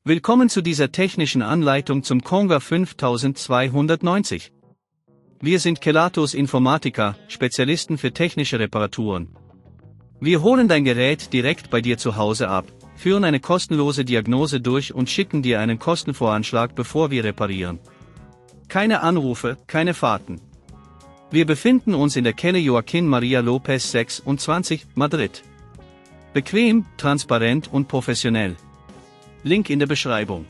Willkommen zu dieser technischen Anleitung zum Conga 5290. Wir sind Kelatos Informática, Spezialisten für technische Reparaturen. Wir holen dein Gerät direkt bei dir zu Hause ab, führen eine kostenlose Diagnose durch und schicken dir einen Kostenvoranschlag, bevor wir reparieren. Keine Anrufe, keine Fahrten. Wir befinden uns in der Calle Joaquín María López 26, Madrid. Bequem, transparent und professionell. Link in der Beschreibung.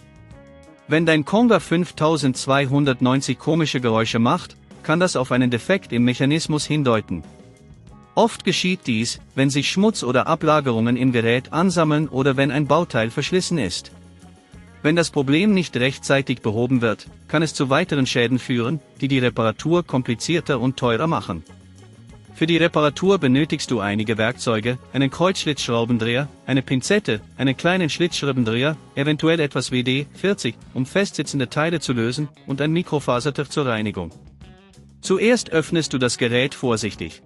Wenn dein Conga 5290 komische Geräusche macht, kann das auf einen Defekt im Mechanismus hindeuten. Oft geschieht dies, wenn sich Schmutz oder Ablagerungen im Gerät ansammeln oder wenn ein Bauteil verschlissen ist. Wenn das Problem nicht rechtzeitig behoben wird, kann es zu weiteren Schäden führen, die die Reparatur komplizierter und teurer machen. Für die Reparatur benötigst du einige Werkzeuge, einen Kreuzschlitzschraubendreher, eine Pinzette, einen kleinen Schlitzschraubendreher, eventuell etwas WD-40, um festsitzende Teile zu lösen, und ein Mikrofasertuch zur Reinigung. Zuerst öffnest du das Gerät vorsichtig.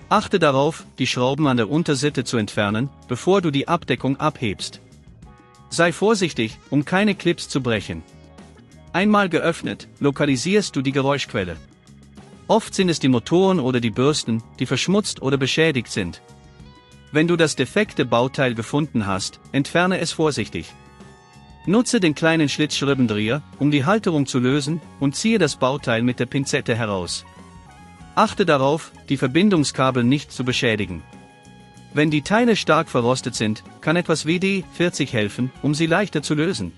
Achte darauf, die Schrauben an der Unterseite zu entfernen, bevor du die Abdeckung abhebst. Sei vorsichtig, um keine Clips zu brechen. Einmal geöffnet, lokalisierst du die Geräuschquelle. Oft sind es die Motoren oder die Bürsten, die verschmutzt oder beschädigt sind. Wenn du das defekte Bauteil gefunden hast, entferne es vorsichtig. Nutze den kleinen Schlitzschraubendreher, um die Halterung zu lösen, und ziehe das Bauteil mit der Pinzette heraus. Achte darauf, die Verbindungskabel nicht zu beschädigen. Wenn die Teile stark verrostet sind, kann etwas WD-40 helfen, um sie leichter zu lösen.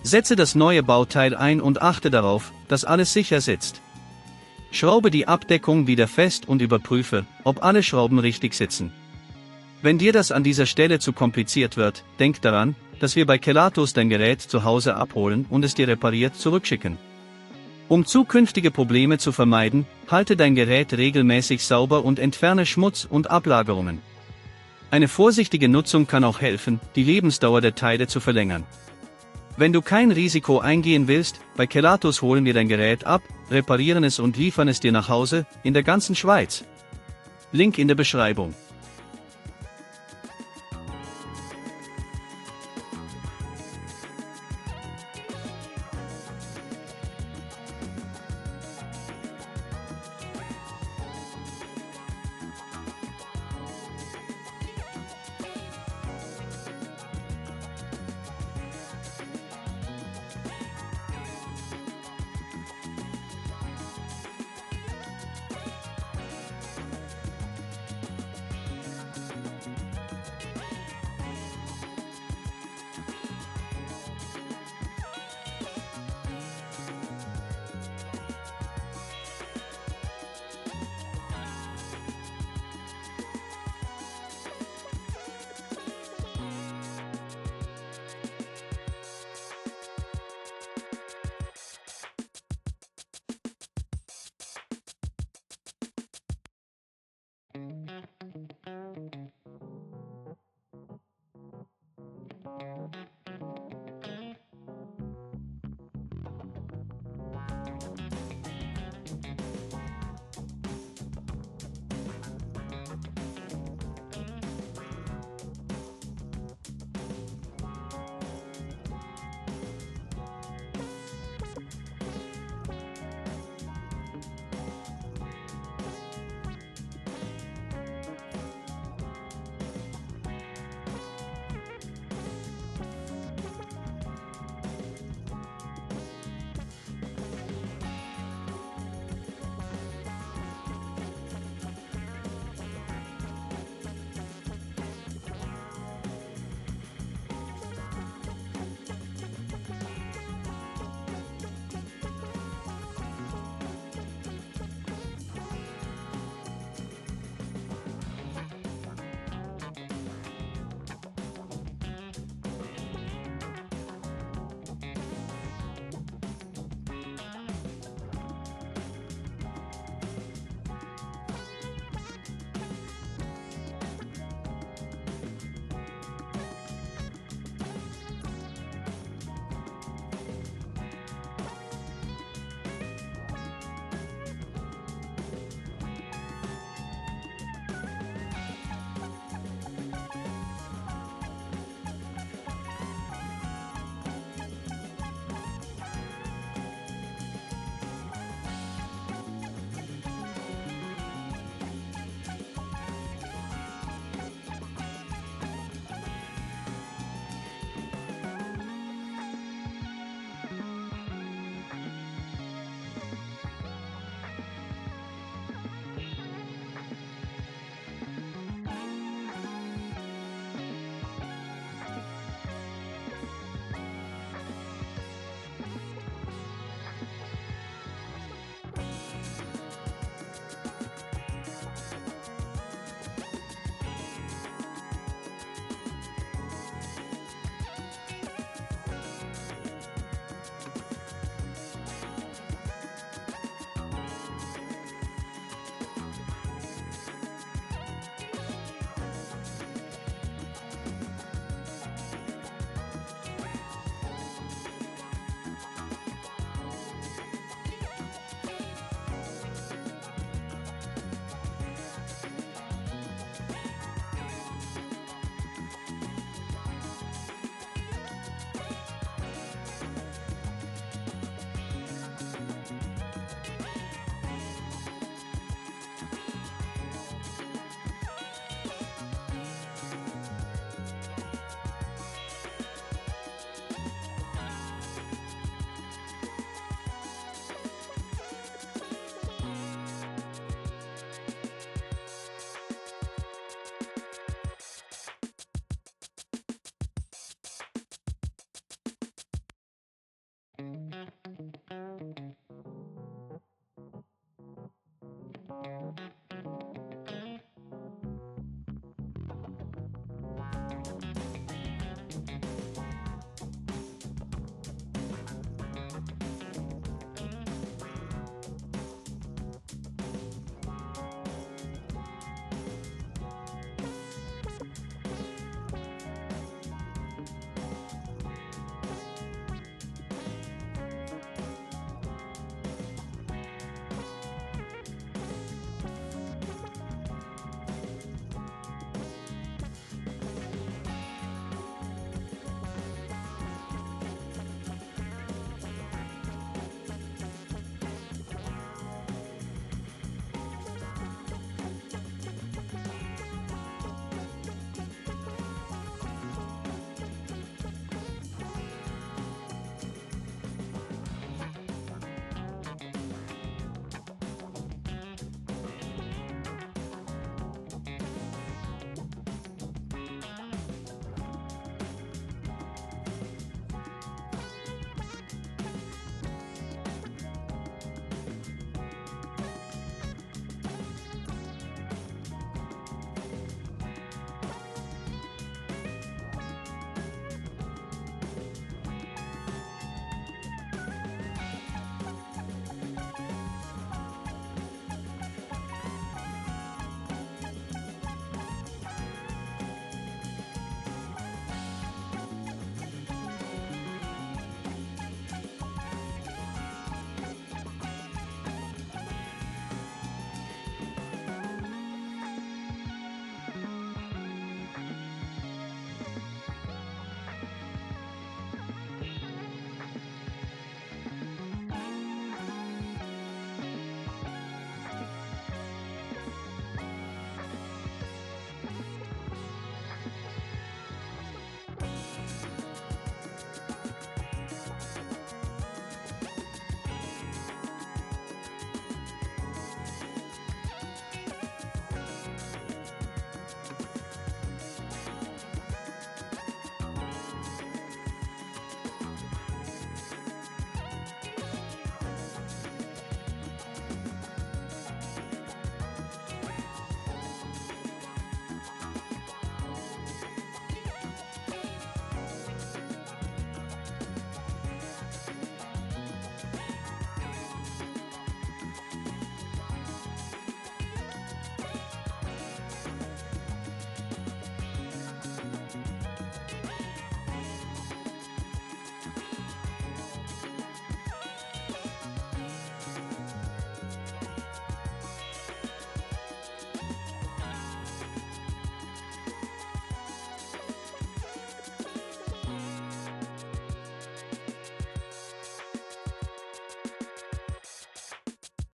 Setze das neue Bauteil ein und achte darauf, dass alles sicher sitzt. Schraube die Abdeckung wieder fest und überprüfe, ob alle Schrauben richtig sitzen. Wenn dir das an dieser Stelle zu kompliziert wird, denk daran, dass wir bei Kelatos dein Gerät zu Hause abholen und es dir repariert zurückschicken. Um zukünftige Probleme zu vermeiden, halte dein Gerät regelmäßig sauber und entferne Schmutz und Ablagerungen. Eine vorsichtige Nutzung kann auch helfen, die Lebensdauer der Teile zu verlängern. Wenn du kein Risiko eingehen willst, bei Kelatos holen wir dein Gerät ab, reparieren es und liefern es dir nach Hause, in der ganzen Schweiz. Link in der Beschreibung.